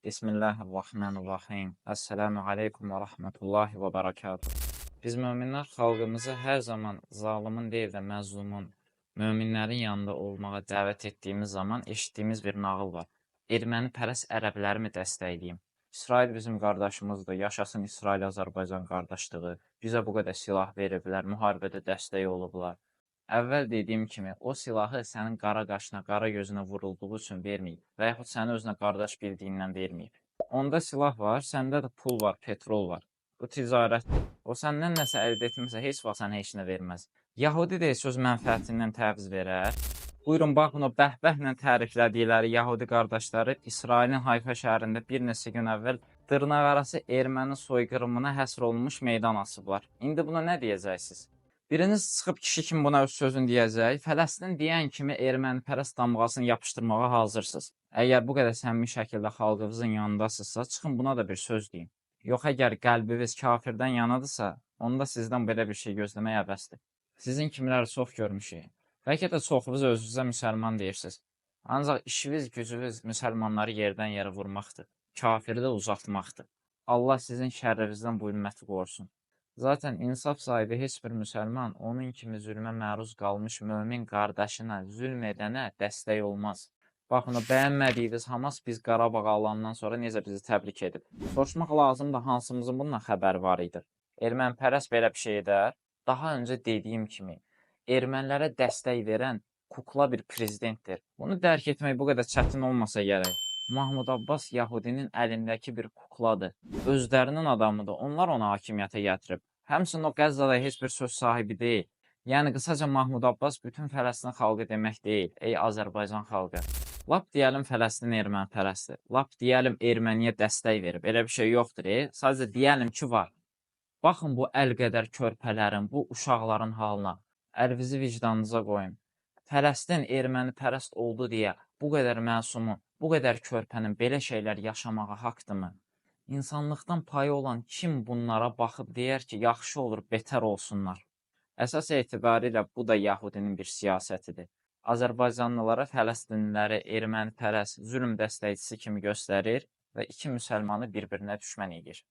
Bismillahirrahmanirrahim. Esselamu aleykum və rahmetullahi və barakatuh. Biz möminlər xalqımızı hər zaman zalimin deyil də məzlumun, möminlərin yanında olmağa dəvət etdiyimiz zaman eşitdiyimiz bir nağıl var. Erməni pərəst ərəblərimi dəstəkləyim. İsrail bizim qardaşımızdır. Yaşasın İsrail-Azərbaycan qardaşlığı. Bizə bu qədər silah veriblər, müharibədə dəstək olublar. Əvvəl dediyim kimi, o silahı sənin qara qaşına, qara gözünə vurulduğu üçün verməyib və yaxud səni özünə qardaş bildiyindən verməyib. Onda silah var, səndə də pul var, petrol var. Bu ticarətdir. O səndən nəsə əldə etmirsə, heç vaxt sənə heç nə verməz. Yahudi də söz mənfəətindən təviz verər. Buyurun, baxın, o bəhbəhlə təriflədikləri Yahudi qardaşları İsrailin Hayfa şəhərində bir neçə gün əvvəl dırnaqarası erməni soyqırımına həsr olunmuş meydan asıblar. İndi buna nə deyəcəksiniz? Biriniz çıxıb kişi kimi buna öz sözünü deyəcək, Fələstin deyən kimi ermənipərəst damğasını yapışdırmağa hazırsınız. Əgər bu qədər səmimi şəkildə xalqınızın yanındasınızsa, çıxın buna da bir söz deyin. Yox, əgər qəlbiniz kafirdən yanadırsa, onda sizdən belə bir şey gözləmək əbəsdir. Sizin kimləri çox görmüşük. Bəlkə də çoxunuz özünüzə müsəlman deyirsiniz. Ancaq işiniz, gücünüz müsəlmanları yerdən yerə vurmaqdır. Kafiri də uzatmaqdır. Allah sizin şərrinizdən bu ümməti qorusun. Zaten insaf sahibi heç bir müsəlman onun kimi zülmə məruz qalmış mömin qardaşına, zülm edənə dəstək olmaz. Baxın, o bəyənmədiyiniz Hamas biz Qarabağ alandan sonra necə bizi təbrik edib. Soruşmaq lazımdır, hansımızın bundan xəbəri var idi. Ermənipərəst belə bir şey edər. Daha öncə dediyim kimi, ermənilərə dəstək verən kukla bir prezidentdir. Bunu dərk etmək bu qədər çətin olmasa gərək. Mahmud Abbas Yahudinin əlindəki bir kukladır. Özlərinin adamıdır. Onlar onu hakimiyyətə gətirib. Həmçinin o Qəzzada heç bir söz sahibi deyil. Yəni, qısaca Mahmud Abbas bütün Fələstin xalqı demək deyil. Ey Azərbaycan xalqı. Lap deyəlim Fələstin ermənipərəstdir. Lap deyəlim erməniyə dəstək verib. Elə bir şey yoxdur. Sadəcə deyəlim ki, var. Baxın bu əl qədər körpələrin, bu uşaqların halına. Əlinizi vicdanınıza qoyun. Fələstin ermənipərəst oldu deyə bu qədər məsumun, bu qədər körpənin belə şeylər yaşamağa haqdırmı? İnsanlıqdan payı olan kim bunlara baxıb deyər ki, yaxşı olur, betər olsunlar? Əsas etibarilə bu da Yahudinin bir siyasətidir. Azərbaycanlılara Fələstinliləri ermənipərəst, zülm dəstəkçisi kimi göstərir və iki müsəlmanı bir-birinə düşmən edir.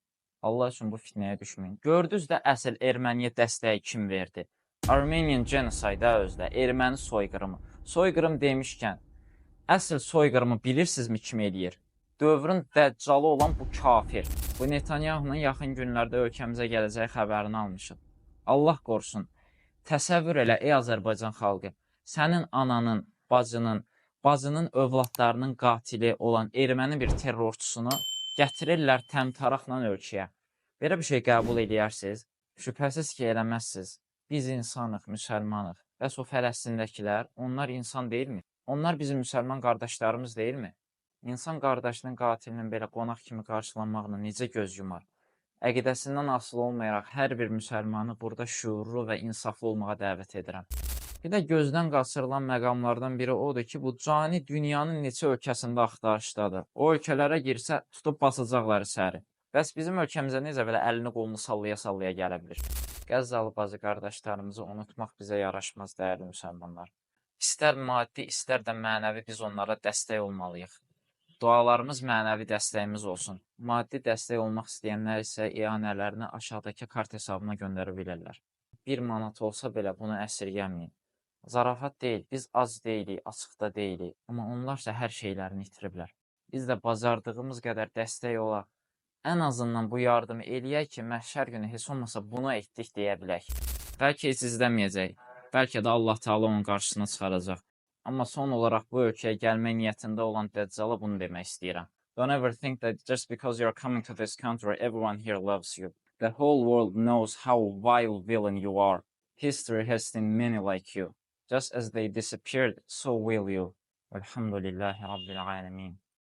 Allah üçün bu fitnəyə düşməyin. Gördünüz də əsl erməniyə dəstəyi kim verdi? Armenian Genocide özdə, erməni soyqırımı. Soyqırım demişkən, əsl soyqırımı bilirsinizmi kim eləyir? Dövrün dəccalı olan bu kafir. Bu Netanyahunun yaxın günlərdə ölkəmizə gələcək xəbərini almışıq. Allah qorusun. Təsəvvür elə, ey Azərbaycan xalqı. Sənin ananın, bacının övladlarının qatili olan erməni bir terrorçusunu gətirirlər təmtaraqla ölkəyə. Belə bir şey qəbul edərsiniz? Şübhəsiz ki, eləməzsiniz. Biz insanıq, müsəlmanıq. Bəs o Fələstindəkilər, onlar insan deyilmi? Onlar bizim müsəlman qardaşlarımız deyilmi? İnsan qardaşının qatilinin belə qonaq kimi qarşılanmağına necə göz yumar? Əqidəsindən asılı olmayaraq hər bir müsəlmanı burada şüurlu və insaflı olmağa dəvət edirəm. Bir də gözdən qaçırılan məqamlardan biri odur ki, bu cani dünyanın neçə ölkəsində axtarışdadır. O ölkələrə girsə, tutub basacaqlar içəri. Bəs bizim ölkəmizə necə belə əlini qolunu sallaya-sallaya gələ bilir? Qəzzalı bacı qardaşlarımızı unutmaq bizə yaraşmaz, dəyərli müsəlmanlar. İstər maddi, istər də mənəvi biz onlara dəstək olmalıyıq. Dualarımız mənəvi dəstəyimiz olsun. Maddi dəstək olmaq istəyənlər isə ianələrini aşağıdakı kart hesabına göndərə bilərlər. 1 manat olsa belə bunu əsirgəməyin. Zarafat deyil, biz az deyilik, açıqda deyilik. Amma onlarsa hər şeylərini itiriblər. Biz də bacardığımız qədər dəstək olaq. Ən azından bu yardımı eləyək ki, məhşər günü heç olmasa bunu etdik deyə bilək. Bəlkə heç izləməyəcək. Bəlkə də Allah Teala onun qarşısına çıxaracaq. Amma son olaraq bu ölkəyə gəlmək niyyətində olan Dəccala bunu demək istəyirəm. Don't ever think that just because you're coming to this country, everyone here loves you. The whole world knows how vile villain you are. History has seen many like you. Just as they disappeared, so will you. Elhamdülillahi Rabbil alemin.